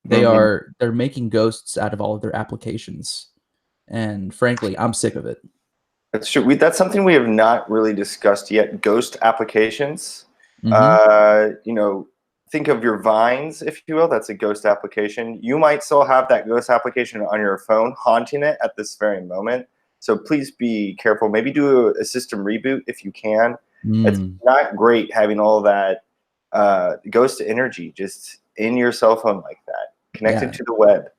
Hmm. They're making ghosts out of all of their applications. And frankly, I'm sick of it. That's true. That's something we have not really discussed yet. Ghost applications. Hmm. You know, think of your Vines, if you will. That's a ghost application. You might still have that ghost application on your phone, haunting it at this very moment. So please be careful. Maybe do a system reboot if you can. It's Mm, not great having all that ghost energy just in your cell phone like that, connected yeah. to the web.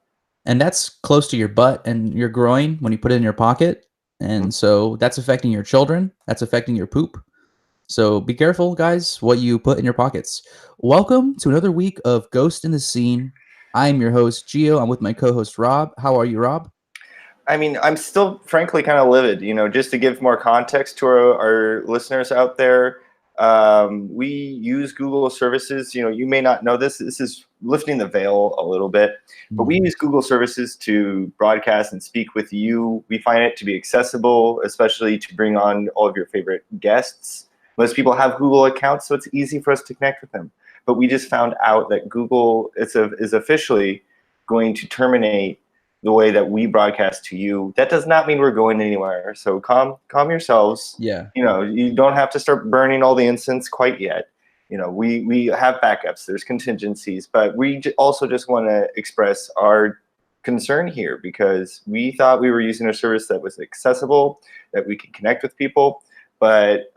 And that's close to your butt and your groin when you put it in your pocket. Mhm. And so that's affecting your children. That's affecting your poop. So be careful, guys, what you put in your pockets. Welcome to another week of Ghost in the Scene. I'm your host, Gio. I'm with my co host, Rob. How are you, Rob? I mean, I'm still frankly kind of livid. Just to give more context to our listeners out there, we use Google services. You may not know this. This is lifting the veil a little bit, but we Mm. use Google services to broadcast and speak with you. We find it to be accessible, especially to bring on all of your favorite guests. Most people have Google accounts, so it's easy for us to connect with them. But we just found out that Google is officially going to terminate the way that we broadcast to you. That does not mean we're going anywhere. So calm yourselves. Yeah. You don't have to start burning all the incense quite yet. We have backups. There's contingencies, but we also just want to express our concern here because we thought we were using a service that was accessible, that we could connect with people, but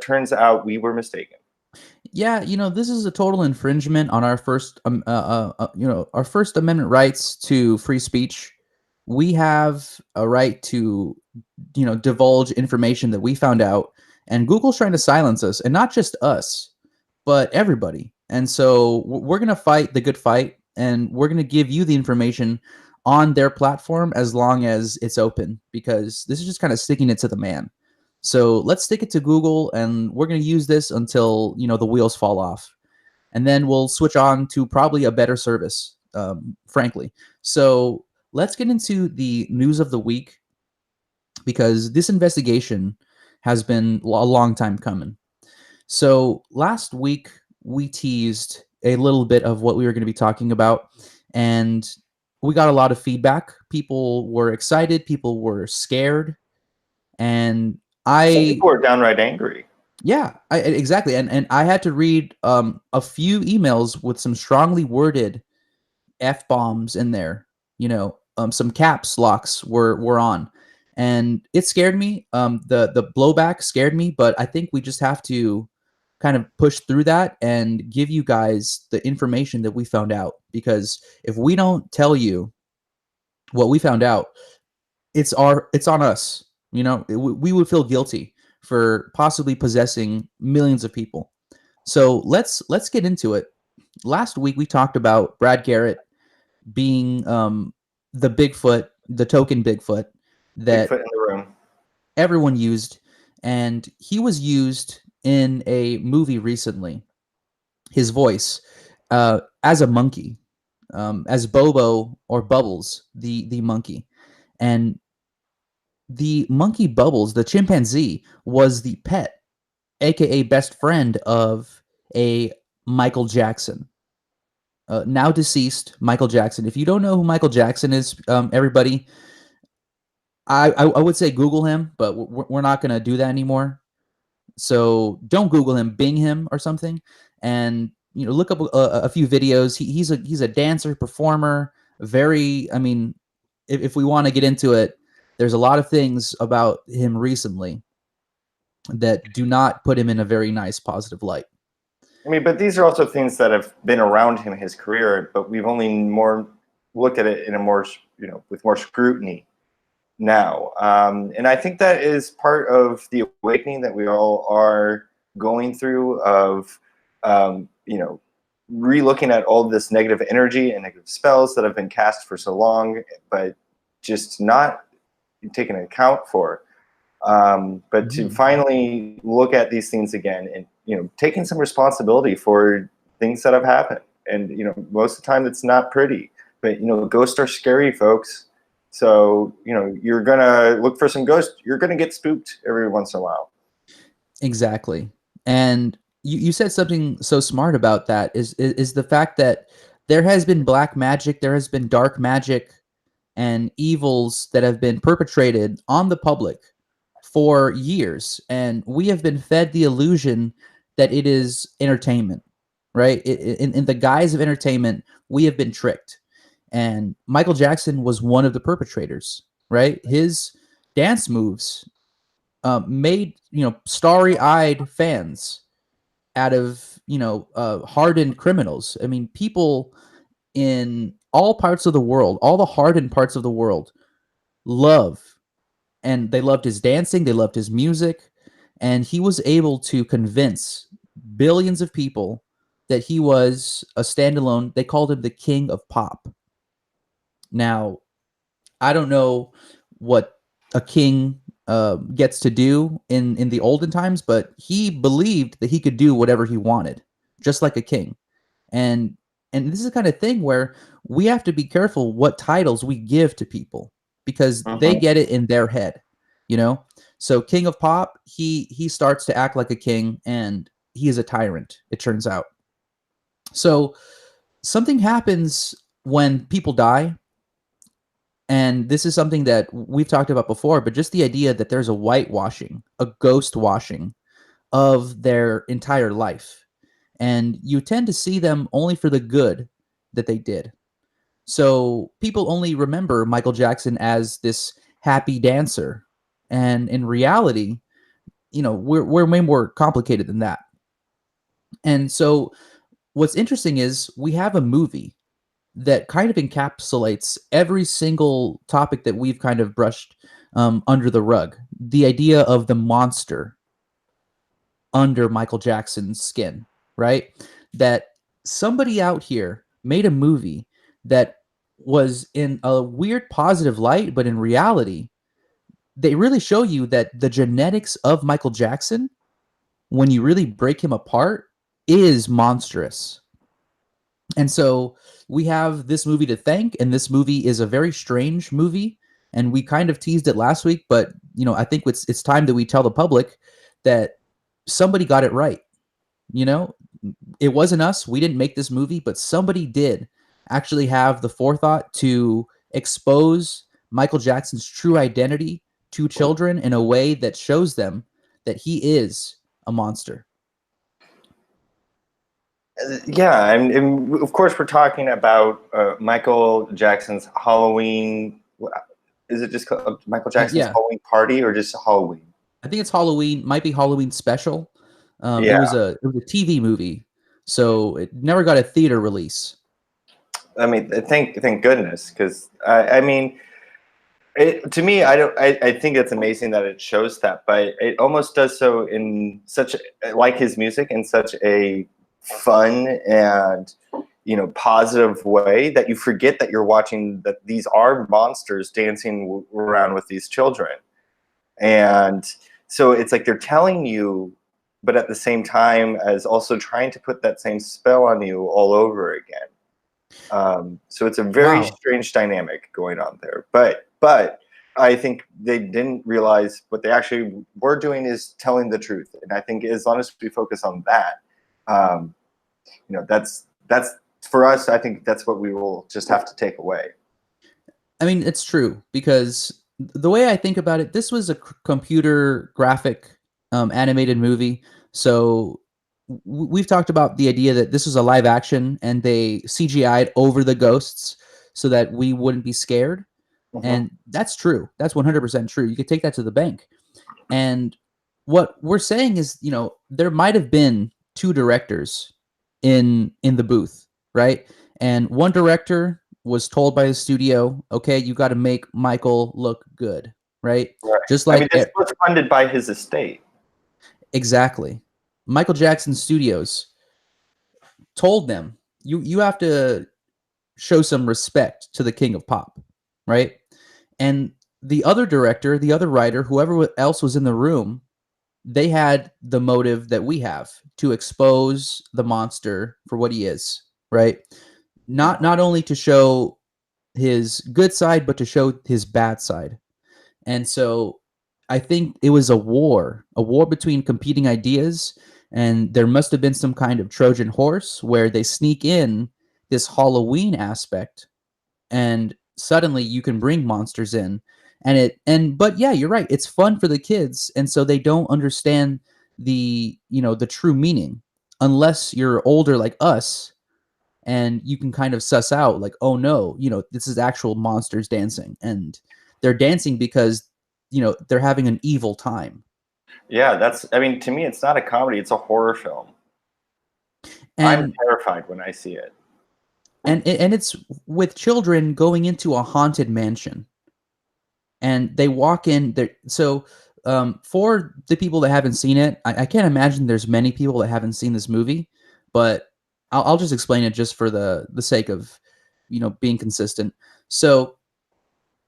turns out we were mistaken. Yeah, this is a total infringement on our our First Amendment rights to free speech. We have a right to, divulge information that we found out, and Google's trying to silence us, and not just us, but everybody. And so we're gonna fight the good fight, and we're gonna give you the information on their platform as long as it's open, because this is just kind of sticking it to the man. So let's stick it to Google, and we're going to use this until the wheels fall off, and then we'll switch on to probably a better service. Frankly, so let's get into the news of the week because this investigation has been a long time coming. So last week we teased a little bit of what we were going to be talking about, and we got a lot of feedback. People were excited, people were scared, and Some I people are downright angry. Yeah, exactly, and I had to read a few emails with some strongly worded f bombs in there. Some caps locks were on, and it scared me. The blowback scared me, but I think we just have to kind of push through that and give you guys the information that we found out. Because if we don't tell you what we found out, it's on us. We would feel guilty for possibly possessing millions of people. So let's get into it. Last week we talked about Brad Garrett being the Bigfoot, the token Bigfoot that Bigfoot in the room. everyone used, and he was used in a movie recently. His voice as a monkey, as Bobo or Bubbles, the monkey, and the monkey Bubbles, the chimpanzee, was the pet, aka best friend of a Michael Jackson, now deceased Michael Jackson. If you don't know who Michael Jackson is, everybody, I would say Google him, but we're not going to do that anymore. So don't Google him, Bing him or something, and look up a few videos. He's a dancer, performer. Very, I mean, if we want to get into it, there's a lot of things about him recently that do not put him in a very nice, positive light. I mean, but these are also things that have been around him his career, but we've only more looked at it in a more, with more scrutiny now. And I think that is part of the awakening that we all are going through of, re-looking at all this negative energy and negative spells that have been cast for so long, but just not taken account for. But to Mhm. finally look at these things again and taking some responsibility for things that have happened, and most of the time it's not pretty, but ghosts are scary, folks. So you're gonna look for some ghosts, you're gonna get spooked every once in a while. Exactly. And you said something so smart about that is the fact that there has been black magic, there has been dark magic and evils that have been perpetrated on the public for years, and we have been fed the illusion that it is entertainment, right? In the guise of entertainment, we have been tricked. And Michael Jackson was one of the perpetrators, right? His dance moves made starry-eyed fans out of hardened criminals. I mean, people in all parts of the world, all the hardened parts of the world, love, and they loved his dancing, they loved his music, and he was able to convince billions of people that he was a standalone. They called him the king of pop. Now, I don't know what a king gets to do in the olden times, but he believed that he could do whatever he wanted, just like a king. And this is the kind of thing where we have to be careful what titles we give to people, because they get it in their head, you know? So King of Pop, he starts to act like a king, and he is a tyrant, it turns out. So something happens when people die, and this is something that we've talked about before, but just the idea that there's a whitewashing, a ghost washing of their entire life. And you tend to see them only for the good that they did. So people only remember Michael Jackson as this happy dancer. And in reality, we're way more complicated than that. And so what's interesting is we have a movie that kind of encapsulates every single topic that we've kind of brushed under the rug. The idea of the monster under Michael Jackson's skin, right? That somebody out here made a movie that was in a weird positive light, but in reality, they really show you that the genetics of Michael Jackson, when you really break him apart, is monstrous. And so we have this movie to thank, and this movie is a very strange movie, and we kind of teased it last week, but I think it's time that we tell the public that somebody got it right. It wasn't us. We didn't make this movie, but somebody did actually have the forethought to expose Michael Jackson's true identity to children in a way that shows them that he is a monster. Yeah, and of course we're talking about Michael Jackson's Halloween. Is it just called Michael Jackson's Halloween Party, or just Halloween? I think it's Halloween. Might be Halloween Special. Yeah. It was a TV movie, so it never got a theater release. I mean, thank goodness, because I mean, to me, I think it's amazing that it shows that, but it almost does so in such, like his music, in such a fun and positive way that you forget that you're watching, that these are monsters dancing around with these children. And so it's like they're telling you, but at the same time as also trying to put that same spell on you all over again. So it's a very strange dynamic going on there. But I think they didn't realize what they actually were doing is telling the truth. And I think as long as we focus on that, that's for us. I think that's what we will just have to take away. I mean, it's true, because the way I think about it, this was a computer graphic animated movie. So we've talked about the idea that this was a live action and they CGI'd over the ghosts so that we wouldn't be scared. And that's true. That's 100% true. You could take that to the bank. And what we're saying is, there might have been two directors in the booth, right? And one director was told by the studio, okay, you got to make Michael look good, right? Just like it was funded by his estate. Exactly. Michael Jackson Studios told them, you have to show some respect to the king of pop, right? And the other director, the other writer, whoever else was in the room, they had the motive that we have, to expose the monster for what he is, right? Not only to show his good side, but to show his bad side. And so I think it was a war between competing ideas, and there must have been some kind of Trojan horse where they sneak in this Halloween aspect, and suddenly you can bring monsters in, but yeah, you're right, it's fun for the kids, and so they don't understand the true meaning unless you're older like us, and you can kind of suss out like, oh no, this is actual monsters dancing, and they're dancing because they're having an evil time. Yeah, I mean, to me, it's not a comedy, it's a horror film. I'm And terrified when I see it. and it's with children going into a haunted mansion, and they walk in there. So for the people that haven't seen it, I can't imagine there's many people that haven't seen this movie, but I'll just explain it just for the sake of being consistent. So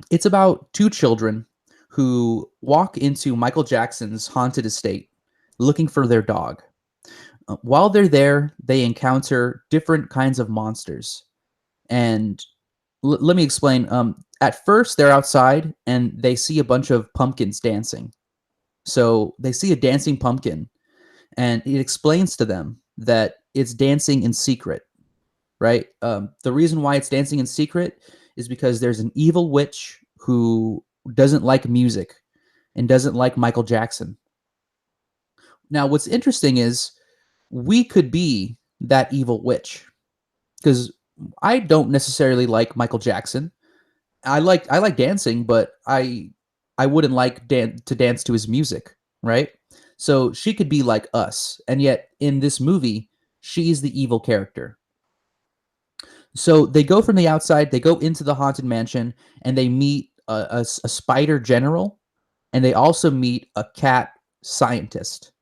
it's about two children who walk into Michael Jackson's haunted estate looking for their dog. While they're there, they encounter different kinds of monsters. And let me explain. At first, they're outside and they see a bunch of pumpkins dancing. So they see a dancing pumpkin, and it explains to them that it's dancing in secret, right? The reason why it's dancing in secret is because there's an evil witch who doesn't like music and doesn't like Michael Jackson. Now, what's interesting is we could be that evil witch, because I don't necessarily like Michael Jackson. I like dancing, but I wouldn't like to dance to his music, right? So she could be like us, and yet in this movie, she's the evil character. So they go from the outside, they go into the haunted mansion, and they meet a spider general, and they also meet a cat scientist,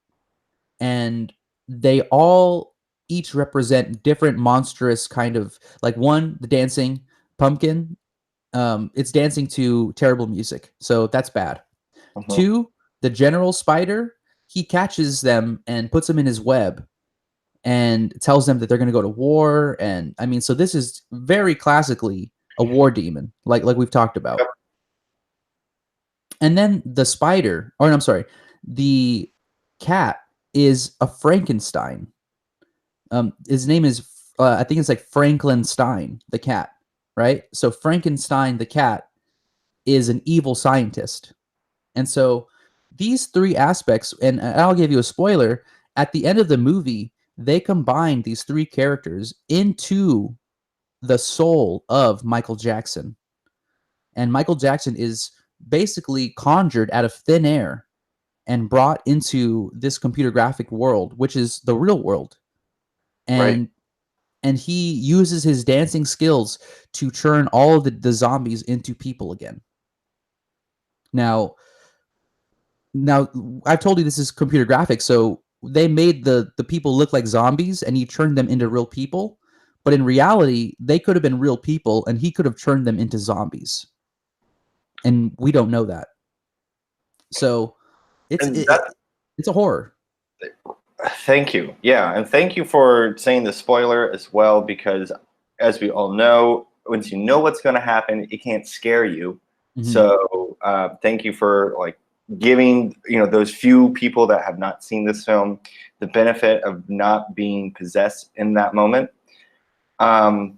and they all each represent different monstrous kind of, like, one, the dancing pumpkin, it's dancing to terrible music, so that's bad. Mhm. Two, the general spider, he catches them and puts them in his web and tells them that they're going to go to war. And I mean, so this is very classically a war demon, like we've talked about. Yep. And then the spider, or I'm sorry, the cat is a Frankenstein. His name is, I think it's like Franklin Stein, the cat, right? So Frankenstein, the cat, is an evil scientist. And so these three aspects, and I'll give you a spoiler, at the end of the movie, they combine these three characters into the soul of Michael Jackson. And Michael Jackson is basically conjured out of thin air and brought into this computer graphic world, which is the real world. Right. And he uses his dancing skills to turn all of the zombies into people again. Now I've told you this is computer graphics, so they made the people look like zombies, and he turned them into real people. But in reality, they could have been real people, and he could have turned them into zombies, and we don't know that. So it's a horror. Thank you. Yeah, and thank you for saying the spoiler as well, because as we all know, once you know what's going to happen, it can't scare you. Mm-hmm. So thank you for giving those few people that have not seen this film the benefit of not being possessed in that moment. And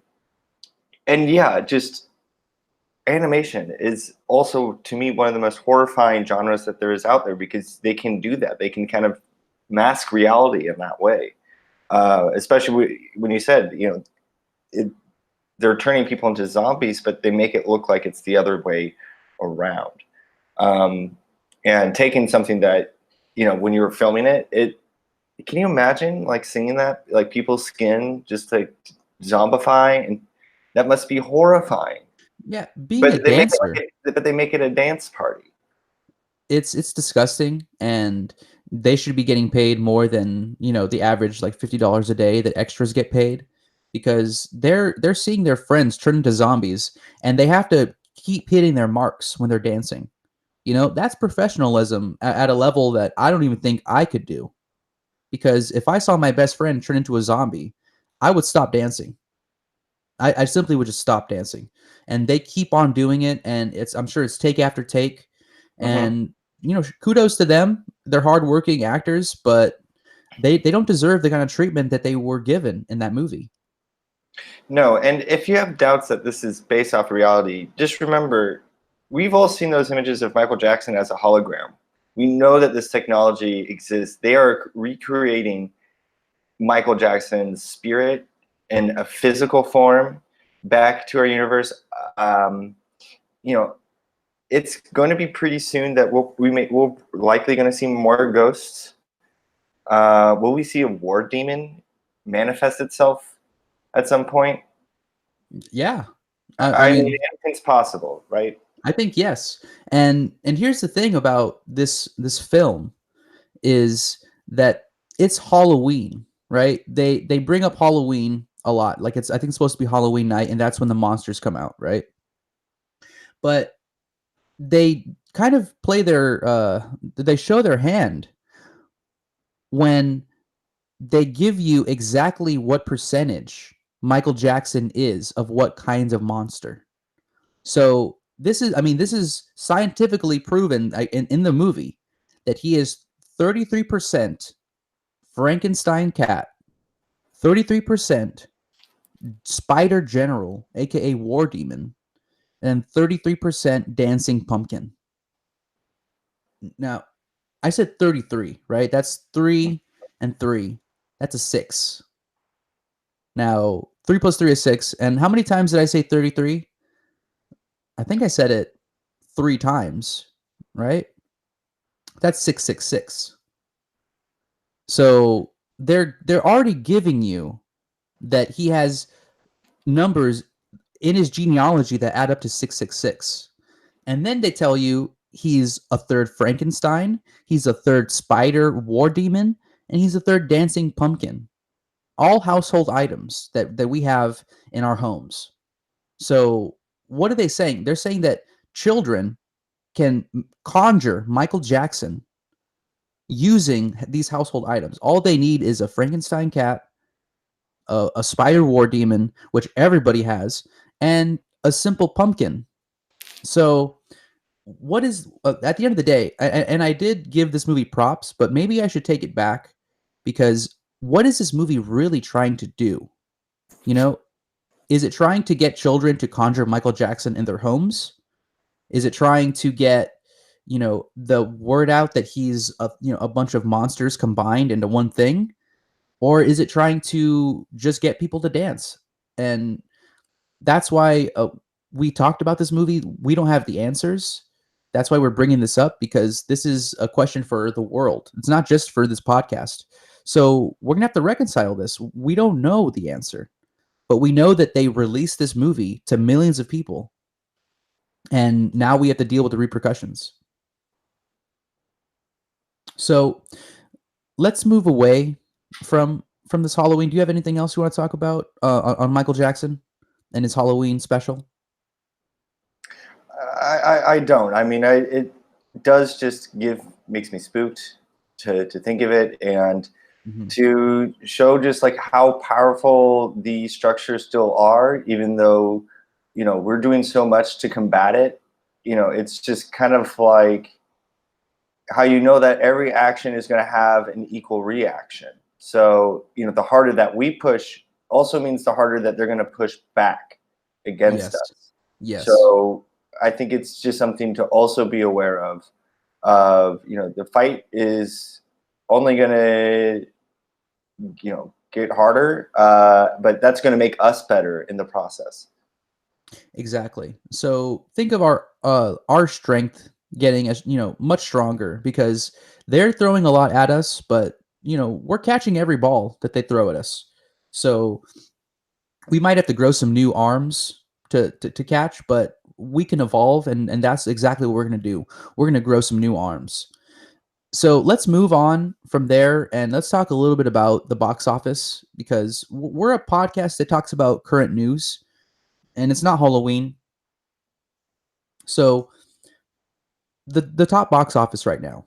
yeah, just animation is also, to me, one of the most horrifying genres that there is out there, because they can do that. They can kind of mask reality in that way, especially when you said they're turning people into zombies, but they make it look like it's the other way around. And taking something that when you were filming it, can you imagine seeing that, people's skin just zombify, and that must be horrifying. Yeah, being a dancer, but they make it a dance party. It's disgusting, and they should be getting paid more than the average $50 a day that extras get paid, because they're seeing their friends turn into zombies, and they have to keep hitting their marks when they're dancing. That's professionalism at a level that I don't even think I could do. Because if I saw my best friend turn into a zombie, I would stop dancing. I simply would just stop dancing. And they keep on doing it, and I'm sure it's take after take. And kudos to them. They're hardworking actors, but they don't deserve the kind of treatment that they were given in that movie. No, and if you have doubts that this is based off reality, just remember we've all seen those images of Michael Jackson as a hologram. We know that this technology exists. They are recreating Michael Jackson's spirit in a physical form back to our universe. Um, you know, it's going to be pretty soon that we're likely going to see more ghosts. Will we see a war demon manifest itself at some point? Yeah. I I mean, mean, anything's possible, right? I think yes. And here's the thing about this film is that it's Halloween, right? They bring up Halloween a lot. Like I think it's supposed to be Halloween night, and that's when the monsters come out, right? But they kind of play their they show their hand when they give you exactly what percentage Michael Jackson is of what kinds of monster. So this is scientifically proven in the movie that he is 33% Frankenstein cat, 33% Spider General, aka War Demon, and 33% Dancing Pumpkin. Now, I said 33, right? That's 3 and 3. That's a 6. Now, 3 plus 3 is 6. And how many times did I say 33? I think I said it 3 times, right? That's 666. So they're already giving you that he has numbers in his genealogy that add up to 666. And then they tell you he's a third Frankenstein, he's a third spider war demon, and he's a third dancing pumpkin. All household items that we have in our homes. So what are they saying? They're saying that children can conjure Michael Jackson using these household items. All they need is a Frankenstein cat, a spider war demon, which everybody has, and a simple pumpkin. So, what is at the end of the day? And I did give this movie props, but maybe I should take it back because what is this movie really trying to do? You know, is it trying to get children to conjure Michael Jackson in their homes? Is it trying to get the word out that he's a bunch of monsters combined into one thing, or is it trying to just get people to dance? And that's why we talked about this movie. We don't have the answers. That's why we're bringing this up, because this is a question for the world. It's not just for this podcast. So we're gonna have to reconcile this. We don't know the answer, but we know that they released this movie to millions of people, and now we have to deal with the repercussions. So let's move away from this Halloween. Do you have anything else you want to talk about on Michael Jackson and his Halloween special? I don't. I mean, it does just makes me spooked to think of it, and Mhm. to show just like how powerful these structures still are, even though we're doing so much to combat it. It's just kind of like how that every action is going to have an equal reaction. So the harder that we push also means the harder that they're going to push back against Yes. us. Yes. So I think it's just something to also be aware of. The fight is only going to get harder, but that's going to make us better in the process. Exactly. So think of our strength getting as much stronger, because they're throwing a lot at us, but we're catching every ball that they throw at us. So we might have to grow some new arms to catch, but we can evolve, and that's exactly what we're going to do. We're going to grow some new arms. So let's move on from there, and let's talk a little bit about the box office, because we're a podcast that talks about current news, and it's not Halloween. So the top box office right now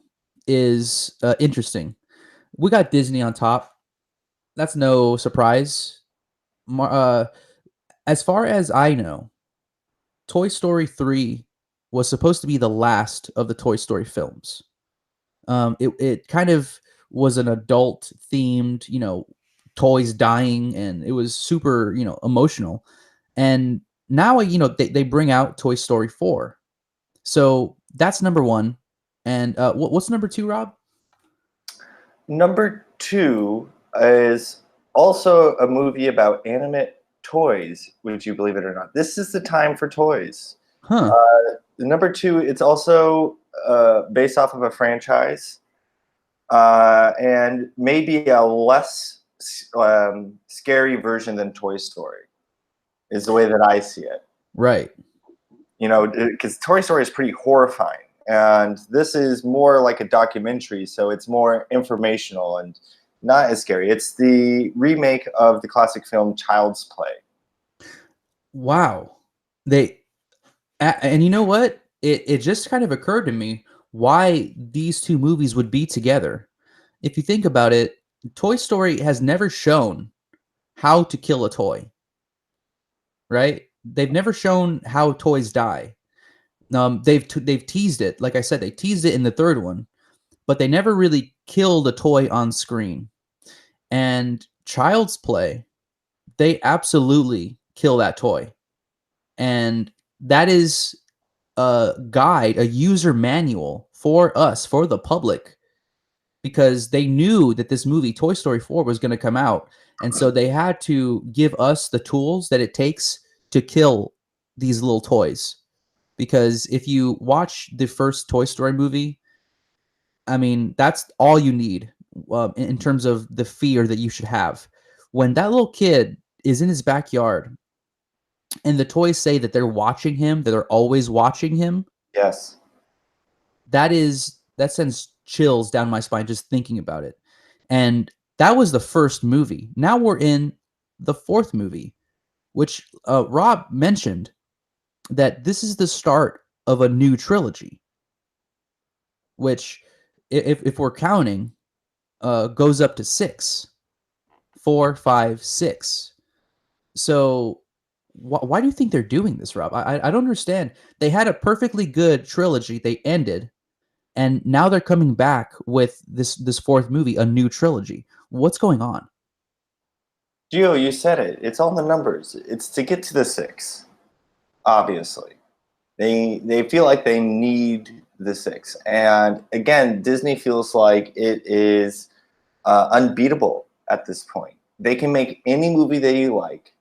is interesting. We got Disney on top. That's no surprise. Mar- Uh, as far as I know, Toy Story 3 was supposed to be the last of the Toy Story films. It kind of was an adult themed, toys dying, and it was super, emotional. And now, they bring out Toy Story 4. So that's number one. And what's number two, Rob? Number two is also a movie about animate toys. Would you believe it or not? This is the time for toys. Huh. Number two, it's also based off of a franchise, and maybe a less scary version than Toy Story, is the way that I see it. Right. Because Toy Story is pretty horrifying, and this is more like a documentary, so it's more informational and not as scary. It's the remake of the classic film Child's Play. Wow. And you know what? It just kind of occurred to me why these two movies would be together. If you think about it, Toy Story has never shown how to kill a toy, right? They've never shown how toys die. They've teased it. Like I said, they teased it in the third one, but they never really killed a toy on screen. And Child's Play, they absolutely kill that toy. And that is a guide, a user manual for us, for the public, because they knew that this movie, Toy Story 4, was going to come out. And so they had to give us the tools that it takes to kill these little toys. Because if you watch the first Toy Story movie, I mean, that's all you need in terms of the fear that you should have. When that little kid is in his backyard and the toys say that they're watching him, that they're always watching him, Yes. that sends chills down my spine just thinking about it. And that was the first movie. Now we're in the fourth movie, which Rob mentioned that this is the start of a new trilogy, which, if we're counting, goes up to 6. 4, 5, 6. So why do you think they're doing this, Rob? I don't understand. They had a perfectly good trilogy. They ended, and now they're coming back with this fourth movie, a new trilogy. What's going on? Gio, you said it. It's all the numbers. It's to get to the 6, obviously. They feel like they need the 6. And again, Disney feels like it is unbeatable at this point. They can make any movie they like,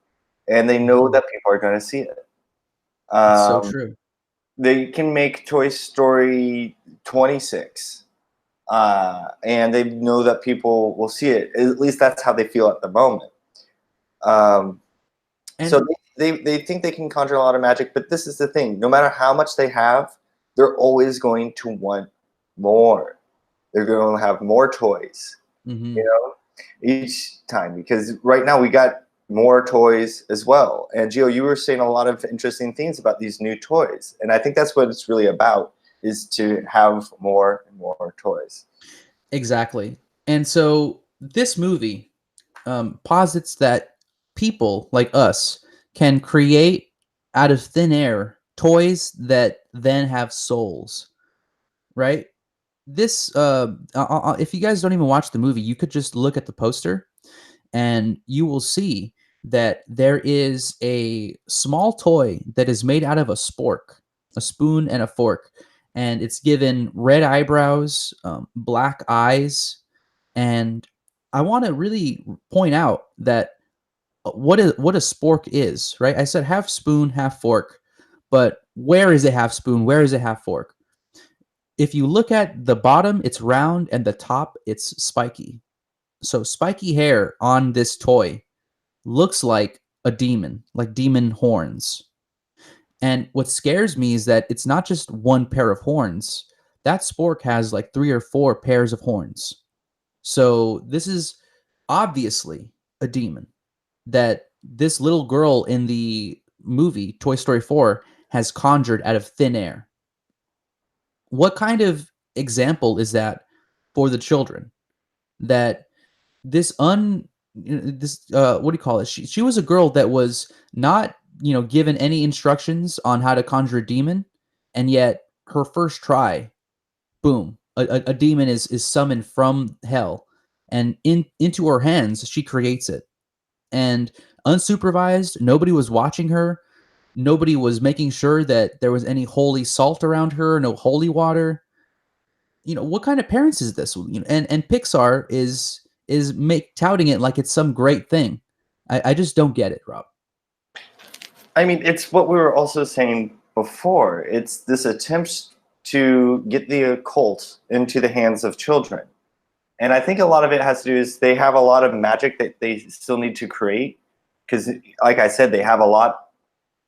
and they know that people are going to see it. It's so true. They can make Toy Story 26, and they know that people will see it. At least that's how they feel at the moment. So they think they can conjure a lot of magic, but this is the thing. No matter how much they have, they're always going to want more. They're going to have more toys, each time. Because right now we got more toys as well. And Gio, you were saying a lot of interesting things about these new toys. And I think that's what it's really about, is to have more and more toys. Exactly. And so this movie posits that people like us can create out of thin air toys that then have souls, right? This, if you guys don't even watch the movie, you could just look at the poster and you will see that there is a small toy that is made out of a spork, a spoon and a fork, and it's given red eyebrows, black eyes, and I want to really point out that what a spork is, right? I said half spoon, half fork, but where is it half spoon? Where is it half fork? If you look at the bottom, it's round, and the top, it's spiky. So spiky hair on this toy looks like a demon, like demon horns. And what scares me is that it's not just one pair of horns. That spork has like 3 or 4 pairs of horns. So this is obviously a demon that this little girl in the movie Toy Story 4 has conjured out of thin air. What kind of example is that for the children? That this what do you call it? She was a girl that was not, given any instructions on how to conjure a demon, and yet her first try, boom, a demon is summoned from hell, and into her hands, she creates it. And unsupervised, nobody was watching her. Nobody was making sure that there was any holy salt around her, no holy water. What kind of parents is this? And Pixar is make touting it like it's some great thing. I just don't get it, Rob. I mean, it's what we were also saying before. It's this attempt to get the occult into the hands of children. And I think a lot of it has to do is they have a lot of magic that they still need to create. Because, like I said, they have a lot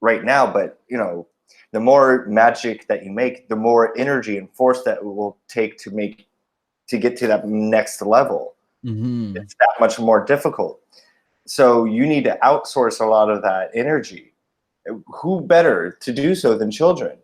right now, but the more magic that you make, the more energy and force that it will take to get to that next level. Mm-hmm. It's that much more difficult. So you need to outsource a lot of that energy. Who better to do so than children?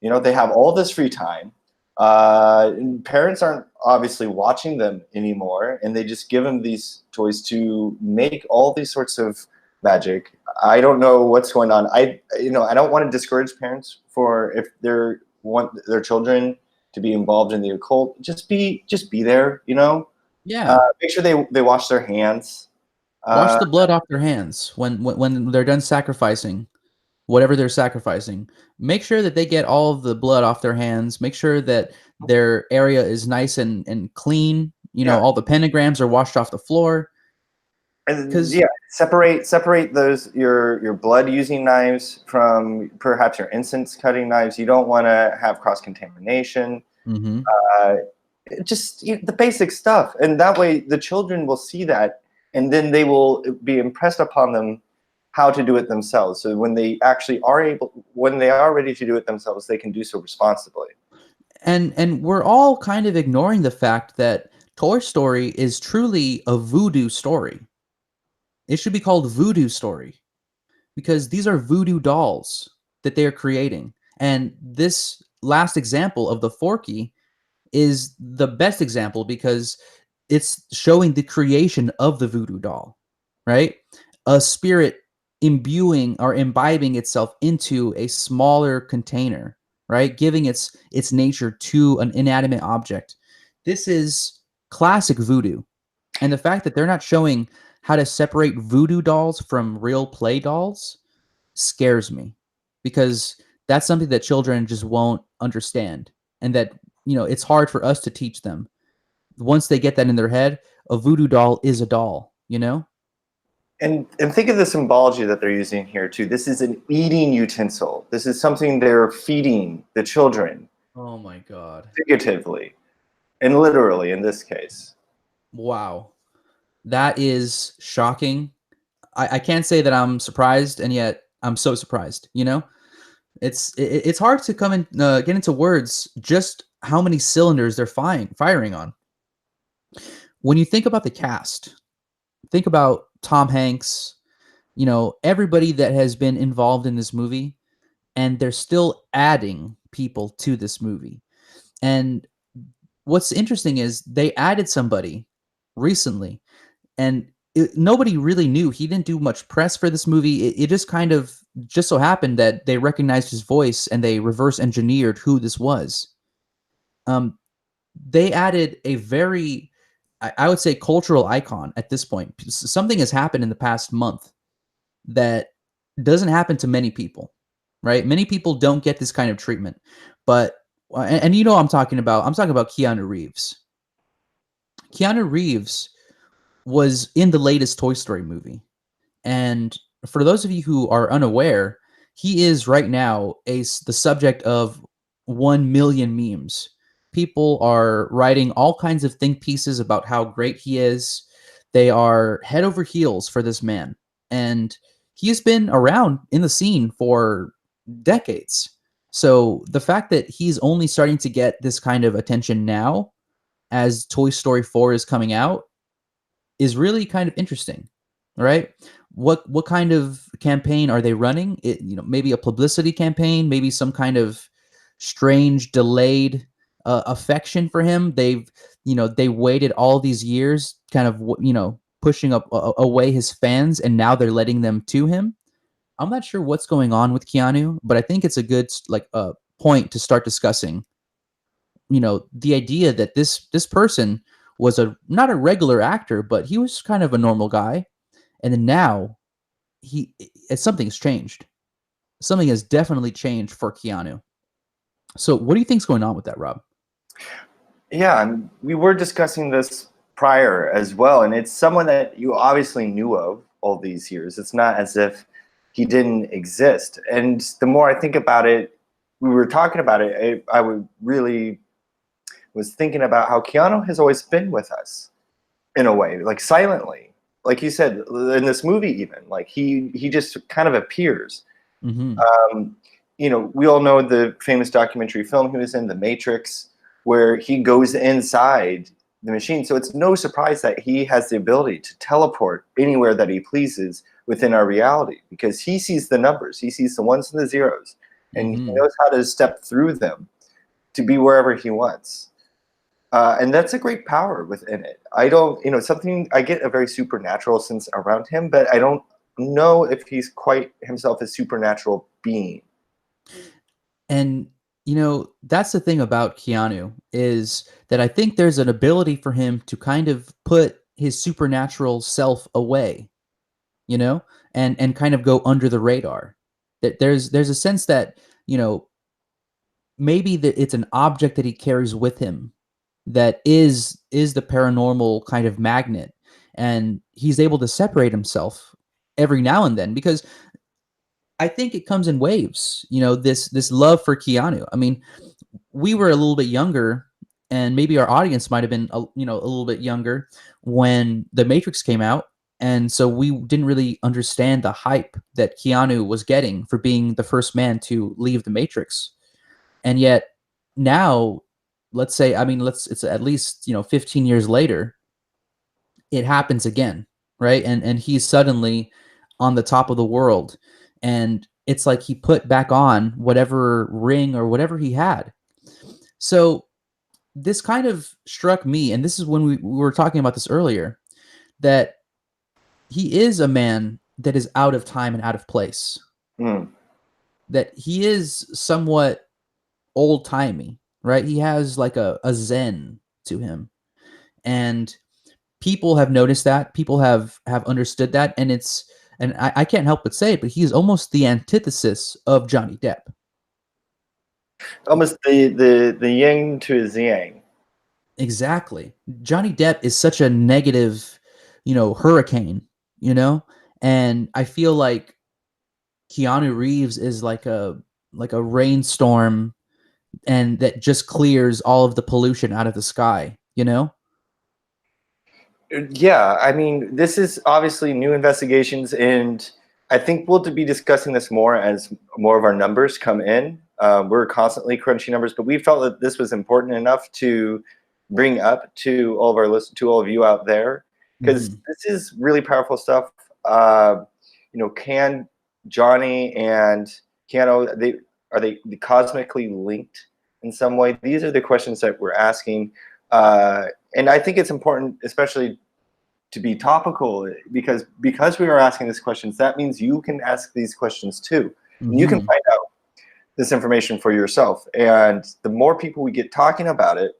They have all this free time. Parents aren't obviously watching them anymore, and they just give them these toys to make all these sorts of magic. I don't know what's going on. I don't want to discourage parents for if they want their children to be involved in the occult. Just be there. Yeah. Make sure they wash their hands. Wash the blood off their hands when they're done sacrificing, whatever they're sacrificing. Make sure that they get all of the blood off their hands. Make sure that their area is nice and clean. All the pentagrams are washed off the floor. And separate those your blood using knives from perhaps your incense cutting knives. You don't want to have cross contamination. Mm-hmm. Just the basic stuff, and that way the children will see that, and then they will be impressed upon them how to do it themselves. So when they actually when they are ready to do it themselves, they can do so responsibly. And we're all kind of ignoring the fact that Toy Story is truly a voodoo story. It should be called Voodoo Story because these are voodoo dolls that they are creating. And this last example of the Forky is the best example because it's showing the creation of the voodoo doll, right? A spirit imbuing or imbibing itself into a smaller container, right? Giving its nature to an inanimate object. This is classic voodoo. And the fact that they're not showing how to separate voodoo dolls from real play dolls scares me because that's something that children just won't understand. And that, it's hard for us to teach them. Once they get that in their head, a voodoo doll is a doll, And think of the symbology that they're using here too. This is an eating utensil. This is something they're feeding the children. Oh my God. Figuratively and literally in this case. Wow. That is shocking. I can't say that I'm surprised, and yet I'm so surprised. It's hard to come and get into words just how many cylinders they're firing on. When you think about the cast, think about Tom Hanks, everybody that has been involved in this movie, and they're still adding people to this movie. And what's interesting is they added somebody recently, and nobody really knew. He didn't do much press for this movie. It just kind of just so happened that they recognized his voice and they reverse engineered who this was. They added a very, I would say, cultural icon at this point. Something has happened in the past month that doesn't happen to many people, right? Many people don't get this kind of treatment, but and I'm talking about Keanu Reeves. Keanu Reeves was in the latest Toy Story movie. And for those of you who are unaware, he is right now the subject of 1 million memes. People are writing all kinds of think pieces about how great he is. They are head over heels for this man. And he has been around in the scene for decades. So the fact that he's only starting to get this kind of attention now as Toy Story 4 is coming out is really kind of interesting, right? What kind of campaign are they running? Maybe a publicity campaign, maybe some kind of strange delayed affection for him. They waited all these years, kind of pushing up away his fans, and now they're letting them to him. I'm not sure what's going on with Keanu, but I think it's a good point to start discussing. The idea that this person was a not a regular actor, but he was kind of a normal guy. And then now something's changed. Something has definitely changed for Keanu. So what do you think's going on with that, Rob? Yeah, and we were discussing this prior as well, and it's someone that you obviously knew of all these years. It's not as if he didn't exist. And the more I think about it, we were talking about it, I would really was thinking about how Keanu has always been with us in a way, like silently. Like you said, in this movie even, like he just kind of appears. Mm-hmm. You know, we all know the famous documentary film he was in, The Matrix, where he goes inside the machine. So it's no surprise that he has the ability to teleport anywhere that he pleases within our reality, because he sees the numbers, he sees the ones and the zeros, and he knows how to step through them to be wherever he wants. And that's a great power within it. I don't, you know, something, I get a very supernatural sense around him, but I don't know if he's quite himself a supernatural being. And you know, that's the thing about Keanu, is that I think there's an ability for him to kind of put his supernatural self away, you know, and kind of go under the radar. That there's a sense that, you know, maybe that it's an object that he carries with him that is the paranormal kind of magnet, and he's able to separate himself every now and then, because I think it comes in waves. You know, this love for Keanu. I mean, we were a little bit younger, and maybe our audience might have been a little bit younger when The Matrix came out, and so we didn't really understand the hype that Keanu was getting for being the first man to leave the Matrix. And yet now, let's say, I mean, it's at least 15 years later, it happens again, right? And he's suddenly on the top of the world, and it's like he put back on whatever ring or whatever he had. So this kind of struck me, and this is when we were talking about this earlier, that he is a man that is out of time and out of place. That he is somewhat old-timey, right? He has like a zen to him. And people have noticed that. People have understood that. And I can't help but say it, but he's almost the antithesis of Johnny Depp. Almost the yin to his yang. Exactly. Johnny Depp is such a negative, hurricane, and I feel like Keanu Reeves is like a rainstorm, and that just clears all of the pollution out of the sky, Yeah, I mean, this is obviously new investigations, and I think we'll be discussing this more as more of our numbers come in. We're constantly crunching numbers, but we felt that this was important enough to bring up to all of our to all of you out there, because this is really powerful stuff. Can Johnny and Keanu, are they cosmically linked in some way? These are the questions that we're asking. And I think it's important, especially to be topical, because we are asking these questions, that means you can ask these questions too. And you can find out this information for yourself. And the more people we get talking about it,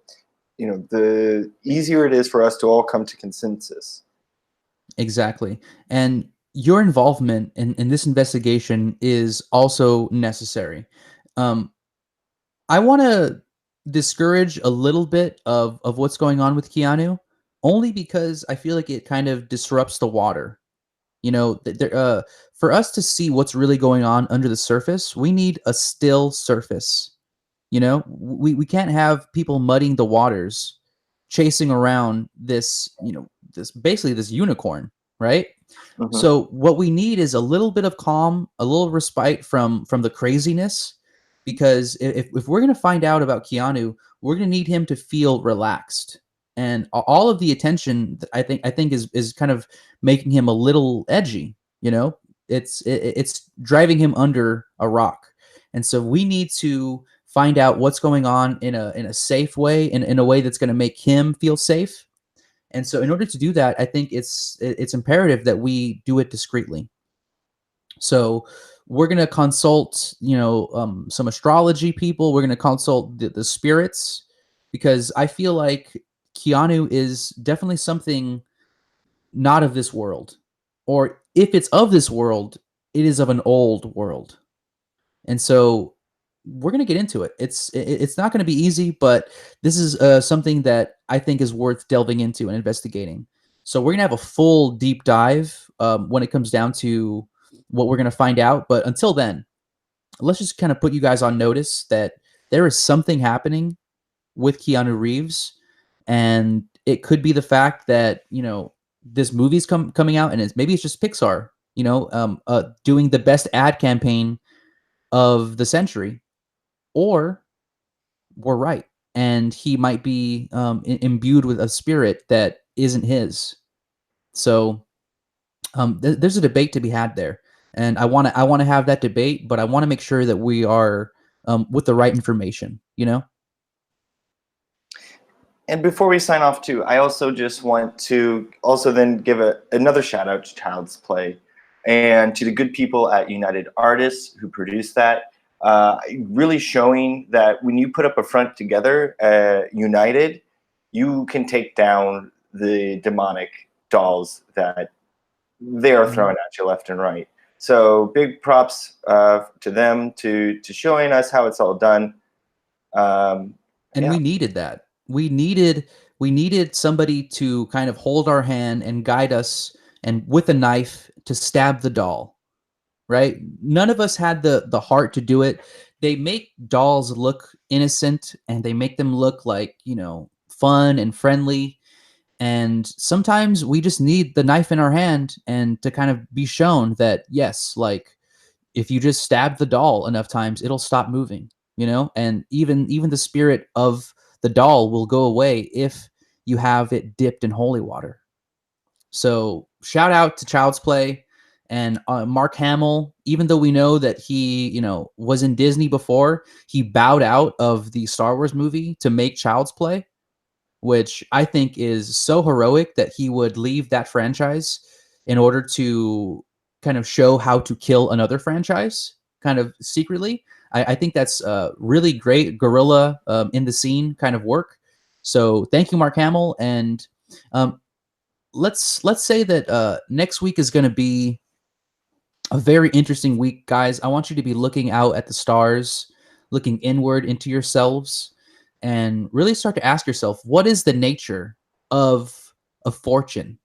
the easier it is for us to all come to consensus. Exactly. And your involvement in this investigation is also necessary. I want to discourage a little bit of what's going on with Keanu, only because I feel like it kind of disrupts the water. For us to see what's really going on under the surface, we need a still surface. We can't have people muddying the waters, chasing around this, this unicorn, right? So what we need is a little bit of calm, a little respite from the craziness, because if we're going to find out about Keanu, we're going to need him to feel relaxed. And all of the attention that I think is kind of making him a little edgy, it's driving him under a rock. And so we need to find out what's going on in a safe way, in a way that's going to make him feel safe. And so in order to do that, I think it's imperative that we do it discreetly. So we're going to consult, some astrology people. We're going to consult the spirits, because I feel like Keanu is definitely something not of this world. Or if it's of this world, it is of an old world. And so we're going to get into it. It's not going to be easy, but this is something that I think is worth delving into and investigating. So we're going to have a full deep dive when it comes down to what we're going to find out. But until then, let's just kind of put you guys on notice that there is something happening with Keanu Reeves, and it could be the fact that this movie's coming out, and maybe it's just Pixar, doing the best ad campaign of the century, or we're right, and he might be imbued with a spirit that isn't his. So there's a debate to be had there, and I want to have that debate, but I want to make sure that we are with the right information. And before we sign off too, I also just want to also then give another shout out to Child's Play and to the good people at United Artists who produced that. Really showing that when you put up a front together, united, you can take down the demonic dolls that they are throwing at you left and right. So big props to them to showing us how it's all done. And we needed that. We needed somebody to kind of hold our hand and guide us, and with a knife to stab the doll. Right? None of us had the heart to do it. They make dolls look innocent, and they make them look like, fun and friendly. And sometimes we just need the knife in our hand and to kind of be shown that, yes, like if you just stab the doll enough times, it'll stop moving, and even the spirit of the doll will go away if you have it dipped in holy water. So shout out to Child's Play. And Mark Hamill, even though we know that he, was in Disney before, he bowed out of the Star Wars movie to make Child's Play, which I think is so heroic that he would leave that franchise in order to kind of show how to kill another franchise, kind of secretly. I think that's really great guerrilla in the scene kind of work. So thank you, Mark Hamill. And let's say that next week is going to be a very interesting week, guys. I want you to be looking out at the stars, looking inward into yourselves, and really start to ask yourself, what is the nature of fortune,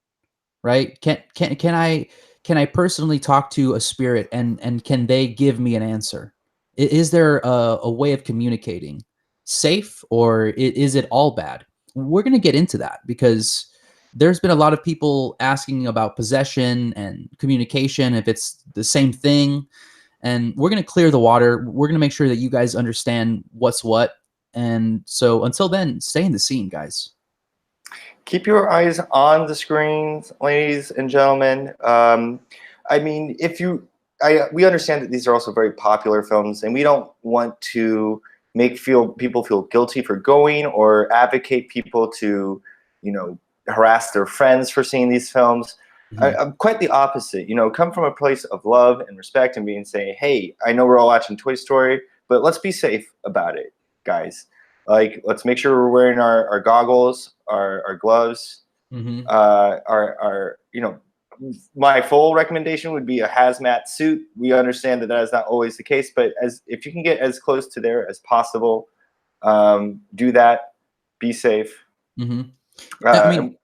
right? Can I personally talk to a spirit, and can they give me an answer? Is there a way of communicating safe, or is it all bad? We're going to get into that because there's been a lot of people asking about possession and communication, if it's the same thing. And we're going to clear the water. We're going to make sure that you guys understand what's what. And so until then, stay in the scene, guys. Keep your eyes on the screens, ladies and gentlemen. I mean, we understand that these are also very popular films, and we don't want to make people feel guilty for going or advocate people to, harass their friends for seeing these films. I'm quite the opposite. Come from a place of love and respect and saying, hey, I know we're all watching Toy Story, but let's be safe about it, guys. Like, let's make sure we're wearing our goggles, our gloves, my full recommendation would be a hazmat suit. We understand that is not always the case, but if you can get as close to there as possible, do that. Be safe. I mean,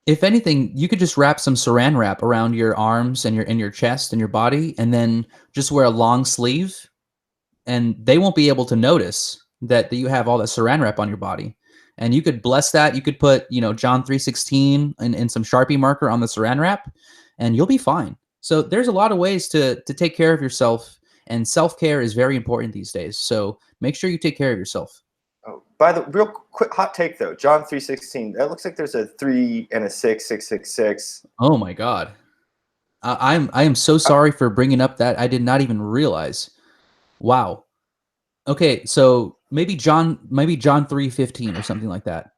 if anything, you could just wrap some saran wrap around your arms and your chest and your body, and then just wear a long sleeve, and they won't be able to notice that you have all that saran wrap on your body. And you could bless that. You could put, John 3:16 and some Sharpie marker on the saran wrap, and you'll be fine. So there's a lot of ways to take care of yourself, and self-care is very important these days. So make sure you take care of yourself. Oh, by the real quick hot take though, John 3:16. That looks like there's a 3 and a 6, 666. Oh my God, I am so sorry for bringing up that. I did not even realize. Wow. Okay, so maybe John 3:15 or something like that.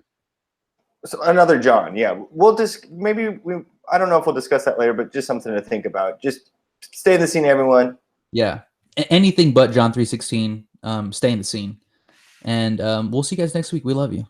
So another John, yeah. We'll just I don't know if we'll discuss that later, but just something to think about. Just stay in the scene, everyone. Yeah, anything but John 3:16. Stay in the scene. And we'll see you guys next week. We love you.